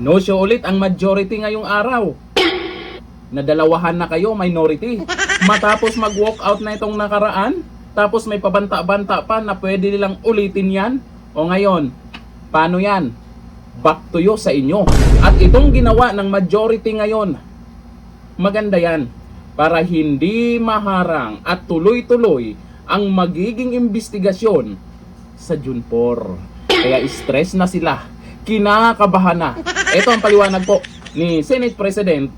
No show ulit ang majority ngayong araw. Nadalawahan na kayo, minority. Matapos mag-walk out na itong nakaraan, tapos may pabanta-banta pa na pwede nilang ulitin yan. O ngayon, paano yan? Back to you sa inyo. At itong ginawa ng majority ngayon, maganda yan para hindi maharang at tuloy-tuloy ang magiging investigasyon sa Junpor. Kaya stress na sila, kinakabahan na. Ito ang paliwanag po ni Senate President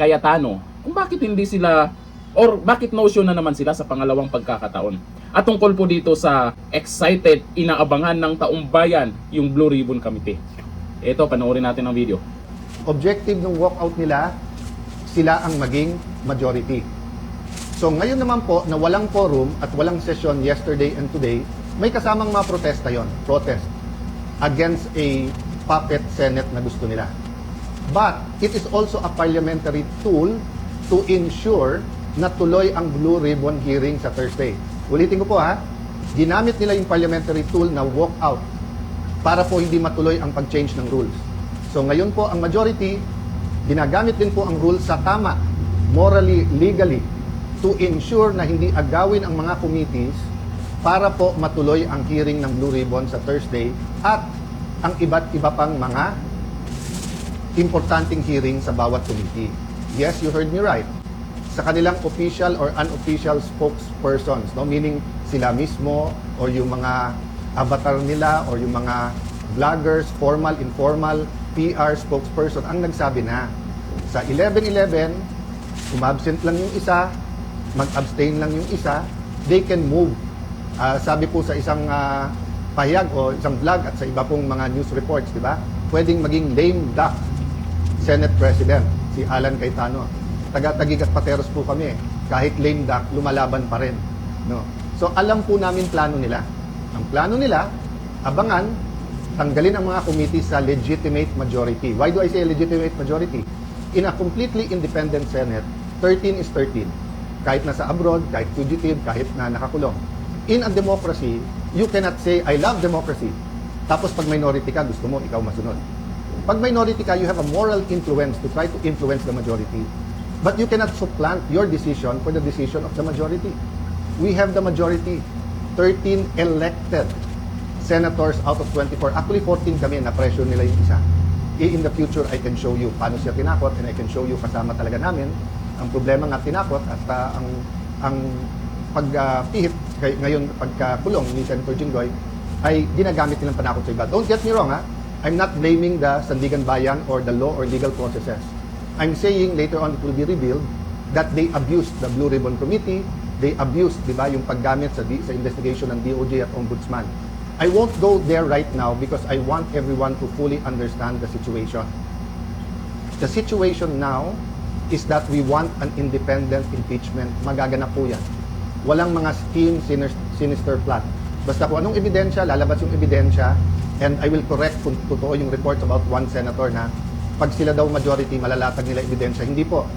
Cayetano kung bakit hindi sila or bakit no show na naman sila sa pangalawang pagkakataon. At tungkol po dito sa excited, inaabangan ng taong bayan yung Blue Ribbon Committee. Ito, panoorin natin ang video. Objective ng walkout nila, sila ang maging majority. So ngayon naman po na walang quorum at walang session yesterday and today, may kasamang mga protesta yon, protest against a puppet Senate na gusto nila. But it is also a parliamentary tool to ensure na tuloy ang Blue Ribbon hearing sa Thursday. Ulitin ko po ha, ginamit nila yung parliamentary tool na walkout para po hindi matuloy ang pag-change ng rules. So ngayon po ang majority, ginagamit din po ang rules sa tama, morally, legally, to ensure na hindi agawin ang mga committees para po matuloy ang hearing ng Blue Ribbon sa Thursday at ang iba't iba pang mga importanteng hearing sa bawat committee. Yes, you heard me right. Sa kanilang official or unofficial spokespersons, no? Meaning sila mismo or yung mga avatar nila or yung mga vloggers, formal, informal, PR spokesperson ang nagsabi na sa 11/11, umabsent lang yung isa, mag-abstain lang yung isa, they can move. Sabi po sa isang pahayag o isang vlog at sa iba pong mga news reports, di ba? Pwedeng maging lame duck Senate President, si Alan Cayetano. Taga-Taguig at Pateros po kami. Kahit lame duck, lumalaban pa rin. No? So alam po namin plano nila. Ang plano nila, abangan, tanggalin ang mga committee sa legitimate majority. Why do I say legitimate majority? In a completely independent Senate, 13 is 13. Kahit nasa abroad, kahit fugitive, kahit na nakakulong. In a democracy, you cannot say, I love democracy. Tapos pag minority ka, gusto mo, ikaw masunod. Pag minority ka, you have a moral influence to try to influence the majority. But you cannot supplant your decision for the decision of the majority. We have the majority. 13 elected senators out of 24. Actually, 14 kami, na-pressure nila yung isa. In the future, I can show you paano siya tinakot and I can show you kasama talaga namin. Ang problema nga tinakot at ang pagpihit ngayon pagkakulong ni Senator Jinggoy ay ginagamit nilang panakot sa iba. Don't get me wrong ha. I'm not blaming the Sandigan Bayan or the law or legal processes. I'm saying later on it will be revealed that they abused the Blue Ribbon Committee. They abused, di ba, yung paggamit sa investigation ng DOJ at Ombudsman. I won't go there right now because I want everyone to fully understand the situation. The situation now is that we want an independent impeachment. Magaganap po yan. Walang mga scheme, sinister plot. Basta kung anong ebidensya, lalabas yung ebidensya, and I will correct kung totoo yung reports about one senator na pag sila daw majority, malalatag nila ebidensya. Hindi po.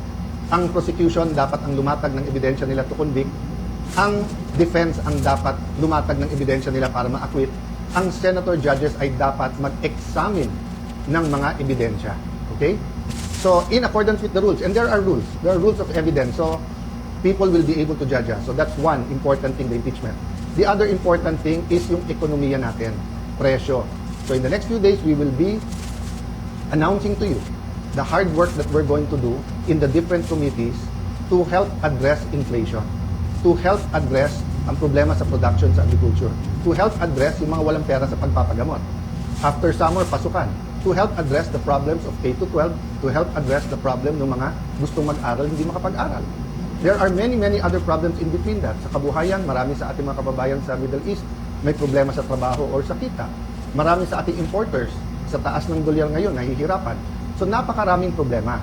Ang prosecution dapat ang lumatag ng ebidensya nila to convict. Ang defense ang dapat lumatag ng ebidensya nila para ma-acquit. Ang senator judges ay dapat mag-examine ng mga ebidensya. Okay? So, in accordance with the rules, and there are rules of evidence, so people will be able to judge us. So that's one important thing, the impeachment. The other important thing is yung ekonomiya natin, presyo. So in the next few days, we will be announcing to you the hard work that we're going to do in the different committees to help address inflation, to help address ang problema sa production sa agriculture, to help address yung mga walang pera sa pagpapagamot. After summer, pasukan. To help address the problems of K-12, to help address the problem ng mga gustong mag-aral, hindi makapag-aral. There are many other problems in between that. Sa kabuhayan, marami sa ating mga kababayan sa Middle East may problema sa trabaho or sa kita. Marami sa ating importers, sa taas ng dolyar ngayon, nahihirapan. So napakaraming problema.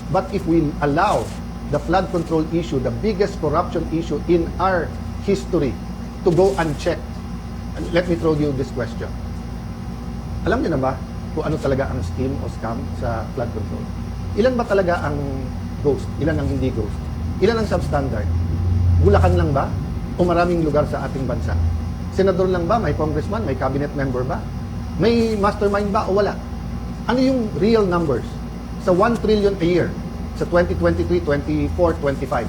But if we allow the flood control issue, the biggest corruption issue in our history, to go unchecked, let me throw you this question. Alam niyo na ba kung ano talaga ang scheme o scam sa flood control? Ilan ba talaga ang ghost? Ilan ang hindi ghost? Ilan ang substandard? Bulacan lang ba? O maraming lugar sa ating bansa? Senador lang ba? May congressman? May cabinet member ba? May mastermind ba o wala? Ano yung real numbers? Sa 1 trillion a year, sa 2023, 24, 25.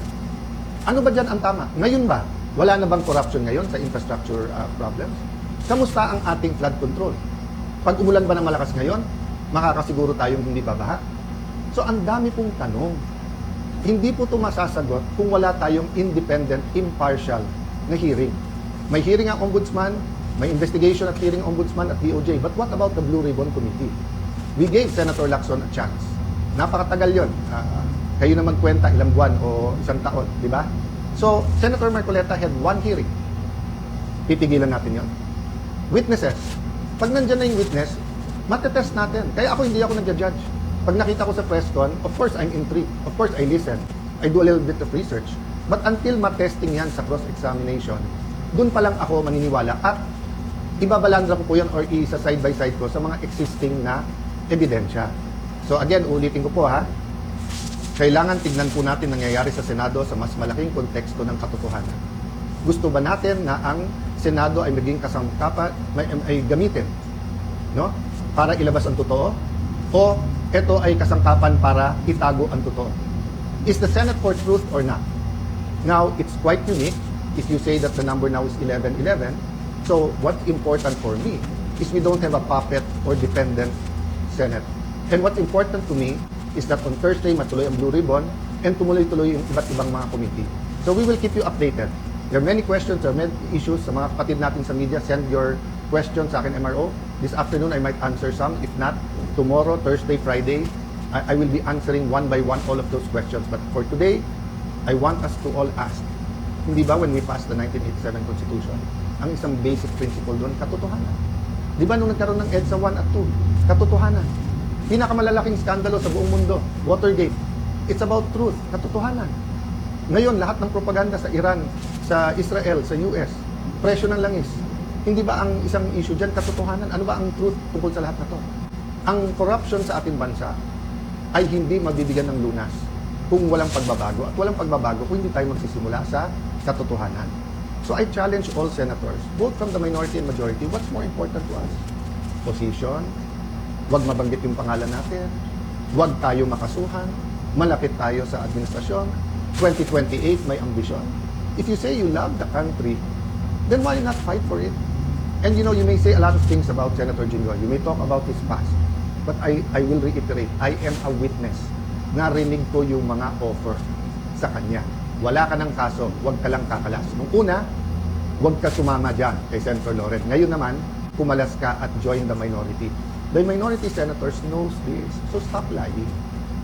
Ano ba dyan ang tama? Ngayon ba? Wala na bang corruption ngayon sa infrastructure problems? Kamusta ang ating flood control? Pag umulan ba ng malakas ngayon, makakasiguro tayong hindi babaha? So ang dami pong tanong. Hindi po ito masasagot kung wala tayong independent, impartial na hearing. May hearing ang ombudsman, may investigation at hearing ombudsman at DOJ. But what about the Blue Ribbon Committee? We gave Senator Lacson a chance. Napakatagal yun. Kayo na magkwenta ilang buwan o isang taon, di ba? So, Senator Marcoleta had one hearing. Titigilan natin yon. Witnesses. Pag nandyan na yung witness, matetest natin. Kaya ako hindi ako nagja-judge. Pag nakita ko sa press con, of course I'm intrigued. Of course I listen. I do a little bit of research. But until matesting yan sa cross-examination, dun pa lang ako maniniwala at ibabalandra ko po yan or isa side by side ko sa mga existing na ebidensya. So again, ulitin ko po ha, kailangan tignan po natin nangyayari sa Senado sa mas malaking konteksto ng katotohanan. Gusto ba natin na ang Senado ay maging kasangkapan, ay gamitin, no? Para ilabas ang totoo? O ito ay kasangkapan para itago ang totoo? Is the Senate for truth or not? Now, it's quite unique if you say that the number now is 11-11. So, what's important for me is we don't have a puppet or dependent Senate. And what's important to me is that on Thursday, matuloy ang Blue Ribbon and tumuloy-tuloy yung iba't ibang mga committee. So we will keep you updated. There are many questions, there are many issues sa mga kapatid natin sa media. Send your questions sa akin, MRO. This afternoon, I might answer some. If not, tomorrow, Thursday, Friday, I will be answering one by one all of those questions. But for today, I want us to all ask, hindi ba when we passed the 1987 Constitution, ang isang basic principle doon, katotohanan. Di ba nung nagkaroon ng EDSA 1 at 2, katotohanan. Pinakamalalaking skandalo sa buong mundo, Watergate. It's about truth, katotohanan. Ngayon, lahat ng propaganda sa Iran, sa Israel, sa US, presyo ng langis. Hindi ba ang isang issue dyan, katotohanan? Ano ba ang truth tungkol sa lahat na to? Ang corruption sa ating bansa ay hindi mabibigyan ng lunas kung walang pagbabago. At walang pagbabago kung hindi tayo magsisimula sa katotohanan. So I challenge all senators, both from the minority and majority, what's more important to us? Position, huwag mabanggit yung pangalan natin, huwag tayo makasuhan, malapit tayo sa administrasyon, 2028 may ambisyon. If you say you love the country, then why not fight for it? And you know, you may say a lot of things about Senator Jinggoy. You may talk about his past. But I will reiterate, I am a witness. Narinig ko yung mga offer sa kanya. Wala ka ng kaso, huwag ka lang kakalas. Nung una, huwag ka sumama dyan kay Senator Loren. Ngayon naman, pumalas ka at join the minority. The minority senators knows this. So stop lying.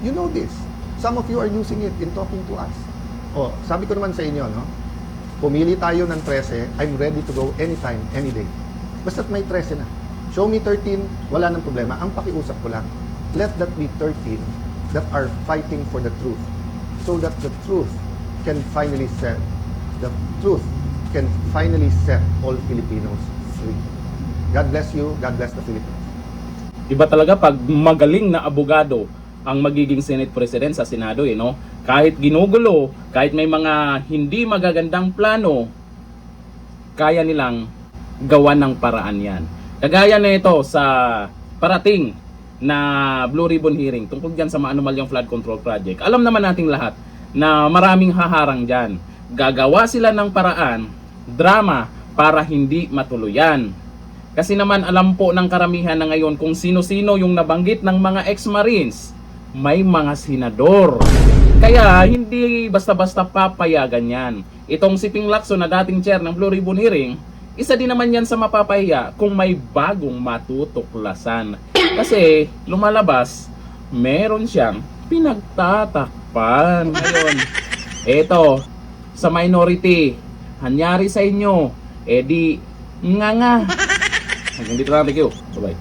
You know this. Some of you are using it in talking to us. Oh, sabi ko naman sa inyo, no? Pumili tayo ng 13, I'm ready to go anytime, any day. Basta't may 13 na. Show me 13, wala nang problema. Ang pakiusap ko lang, let that be 13 that are fighting for the truth. So that the truth can finally set all Filipinos free. God bless you. God bless the Philippines. Iba talaga pag magaling na abogado ang magiging Senate President sa Senado, no? Kahit ginugulo, kahit may mga hindi magagandang plano, kaya nilang gawan ng paraan yan. Kagaya na ito sa parating na Blue Ribbon hearing tungkol dyan sa maanumalyang flood control project. Alam naman nating lahat na maraming haharang dyan. Gagawa sila ng paraan, drama, para hindi matuluyan. Kasi naman alam po ng karamihan na ngayon kung sino-sino yung nabanggit ng mga ex-marines. May mga senador. Kaya hindi basta-basta papayagan yan. Itong si Ping Lacson na dating chair ng Blue Ribbon hearing, isa din naman yan sa mapapahiya kung may bagong matutuklasan. Kasi lumalabas, meron siyang pinagtatakpan. Ngayon, eto, sa minority, hanyari sa inyo, edi nga. Hanggang dito lang, thank you. Bye-bye.